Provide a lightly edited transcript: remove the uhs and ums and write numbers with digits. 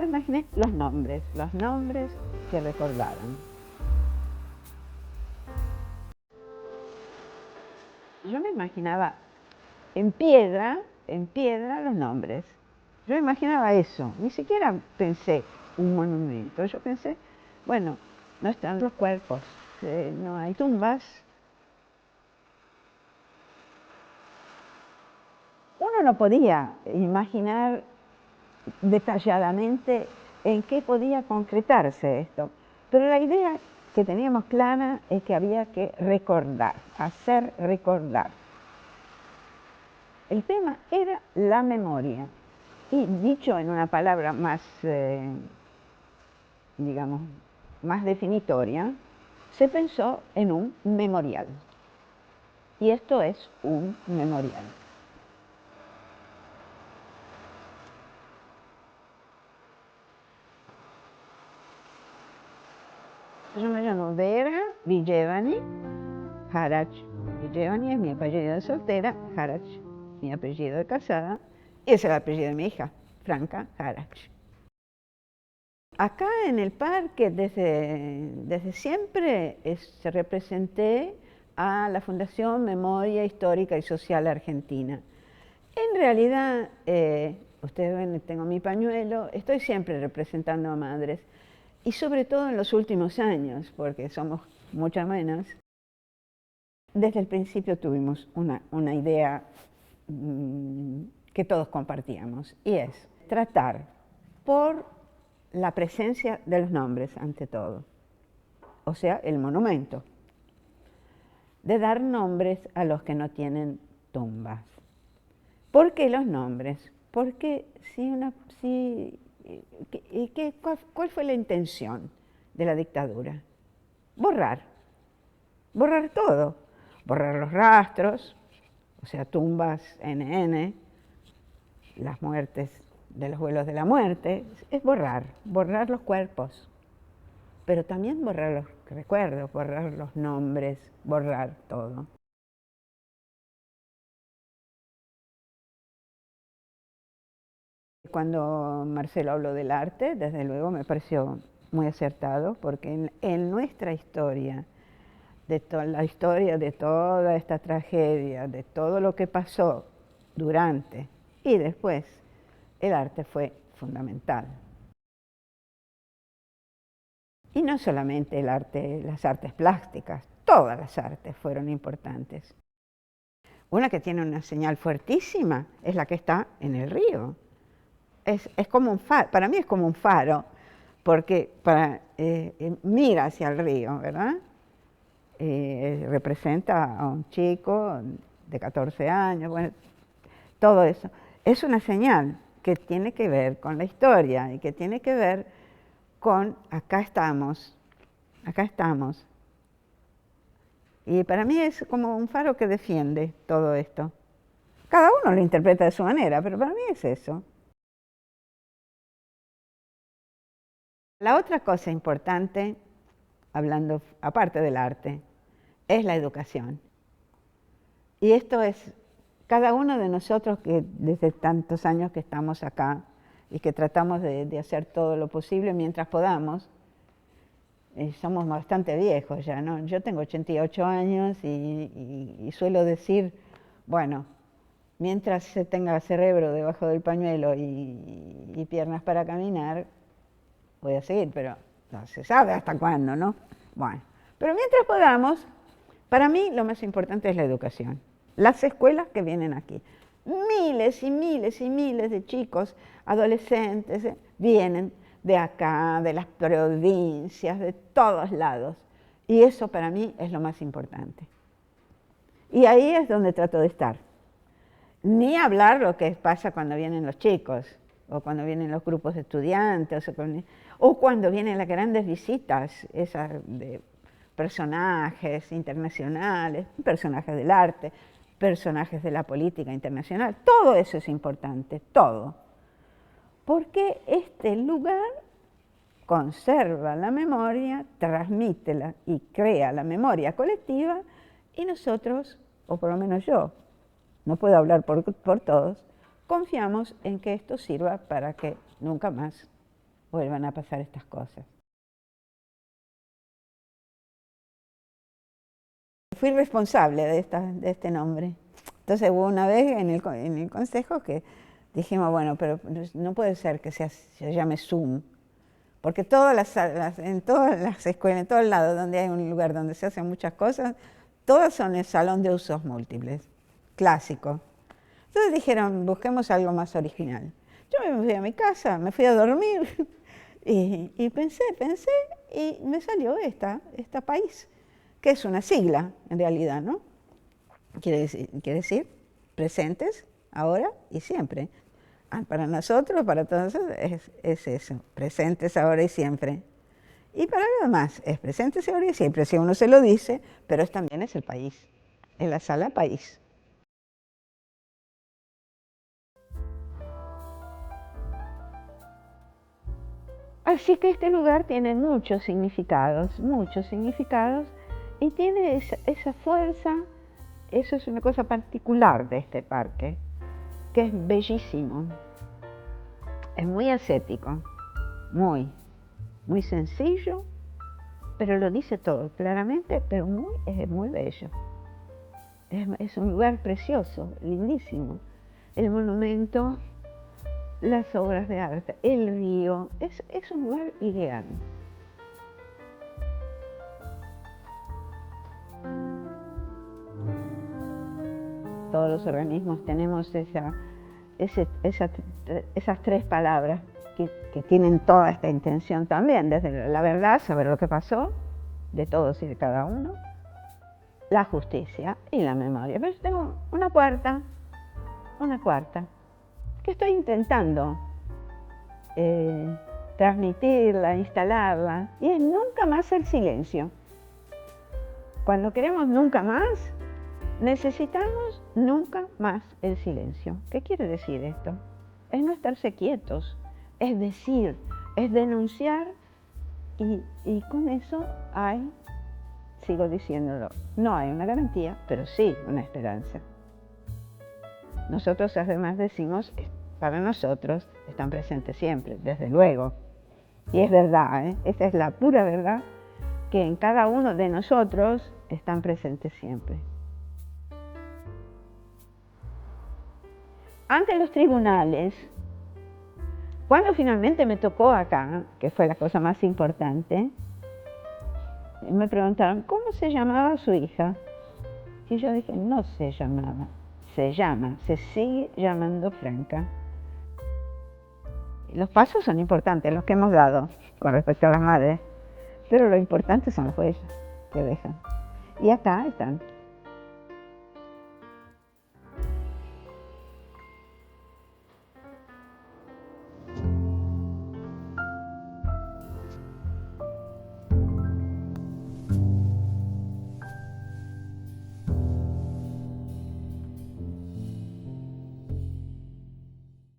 imaginé los nombres que recordaran. Yo me imaginaba en piedra los nombres. Yo imaginaba eso, ni siquiera pensé un monumento. Yo pensé, bueno, no están los cuerpos, no hay tumbas. Uno no podía imaginar detalladamente en qué podía concretarse esto, pero la idea que teníamos clara es que había que recordar, hacer recordar. El tema era la memoria, y dicho en una palabra más, digamos, más definitoria, se pensó en un memorial. Y esto es un memorial. Yo me llamo Vera Villevani Harach. Villevani es mi apellido de soltera, Harach mi apellido de casada, y es el apellido de mi hija, Franca Harach. Acá en el parque, desde siempre, representé a la Fundación Memoria Histórica y Social Argentina. En realidad, ustedes ven, tengo mi pañuelo, estoy siempre representando a madres, y sobre todo en los últimos años, porque somos muchas menos. Desde el principio tuvimos una idea que todos compartíamos, y es tratar por la presencia de los nombres ante todo, o sea, el monumento, de dar nombres a los que no tienen tumbas. ¿Por qué los nombres? Porque ¿cuál fue la intención de la dictadura? Borrar todo, borrar los rastros, o sea, tumbas NN, las muertes de los vuelos de la muerte, es borrar los cuerpos, pero también borrar los recuerdos, borrar los nombres, borrar todo. Cuando Marcelo habló del arte, desde luego me pareció muy acertado, porque en nuestra historia, la historia de toda esta tragedia, de todo lo que pasó durante y después, el arte fue fundamental. Y no solamente el arte, las artes plásticas, todas las artes fueron importantes. Una que tiene una señal fuertísima es la que está en el río. Es como un faro, para mí es como un faro, porque mira hacia el río, ¿verdad? Representa a un chico de 14 años, bueno, todo eso. Es una señal que tiene que ver con la historia y que tiene que ver con acá estamos. Y para mí es como un faro que defiende todo esto. Cada uno lo interpreta de su manera, pero para mí es eso. La otra cosa importante, hablando aparte del arte, es la educación. Y esto es cada uno de nosotros que desde tantos años que estamos acá y que tratamos de hacer todo lo posible mientras podamos. Somos bastante viejos ya, ¿no? Yo tengo 88 años y suelo decir, bueno, mientras se tenga cerebro debajo del pañuelo y piernas para caminar, voy a seguir, pero no se sabe hasta cuándo, ¿no? Bueno, pero mientras podamos, para mí lo más importante es la educación. Las escuelas que vienen aquí. Miles y miles y miles de chicos, adolescentes, vienen de acá, de las provincias, de todos lados. Y eso para mí es lo más importante. Y ahí es donde trato de estar. Ni hablar lo que pasa cuando vienen los chicos, o cuando vienen los grupos de estudiantes, o cuando vienen las grandes visitas, esas de personajes internacionales, personajes del arte, personajes de la política internacional. Todo eso es importante, todo. Porque este lugar conserva la memoria, transmítela y crea la memoria colectiva, y nosotros, o por lo menos yo, no puedo hablar por todos, confiamos en que esto sirva para que nunca más vuelvan a pasar estas cosas. Fui responsable de este nombre. Entonces hubo una vez en el consejo que dijimos, bueno, pero no puede ser que se llame Zoom, porque en todas las escuelas, en todos lados donde hay un lugar donde se hacen muchas cosas, todas son el salón de usos múltiples, clásico. Entonces dijeron, busquemos algo más original. Yo me fui a mi casa, me fui a dormir y pensé y me salió esta país, que es una sigla en realidad, ¿no? Quiere decir presentes, ahora y siempre. Para nosotros, para todos, es eso, presentes, ahora y siempre. Y para los demás, es presentes, ahora y siempre, si uno se lo dice, pero también es el país, es la sala país. Así que este lugar tiene muchos significados, y tiene esa fuerza. Eso es una cosa particular de este parque, que es bellísimo. Es muy ascético, muy sencillo, pero lo dice todo claramente, pero es muy bello. Es un lugar precioso, lindísimo. El monumento, las obras de arte, el río, es un lugar ideal. Todos los organismos tenemos esas tres palabras que tienen toda esta intención también, desde la verdad, saber lo que pasó, de todos y de cada uno, la justicia y la memoria. Pero yo tengo una cuarta, que estoy intentando transmitirla, instalarla, y es nunca más el silencio. Cuando queremos nunca más, necesitamos nunca más el silencio. ¿Qué quiere decir esto? Es no estarse quietos, es decir, es denunciar, y con eso sigo diciéndolo, no hay una garantía, pero sí una esperanza. Nosotros además decimos, para nosotros están presentes siempre, desde luego. Y es verdad, esta es la pura verdad, que en cada uno de nosotros están presentes siempre. Ante los tribunales, cuando finalmente me tocó acá, que fue la cosa más importante, me preguntaron, ¿cómo se llamaba su hija? Y yo dije, no se llamaba, se sigue llamando Franca. Los pasos son importantes, los que hemos dado con respecto a las madres, pero lo importante son las huellas que dejan. Y acá están.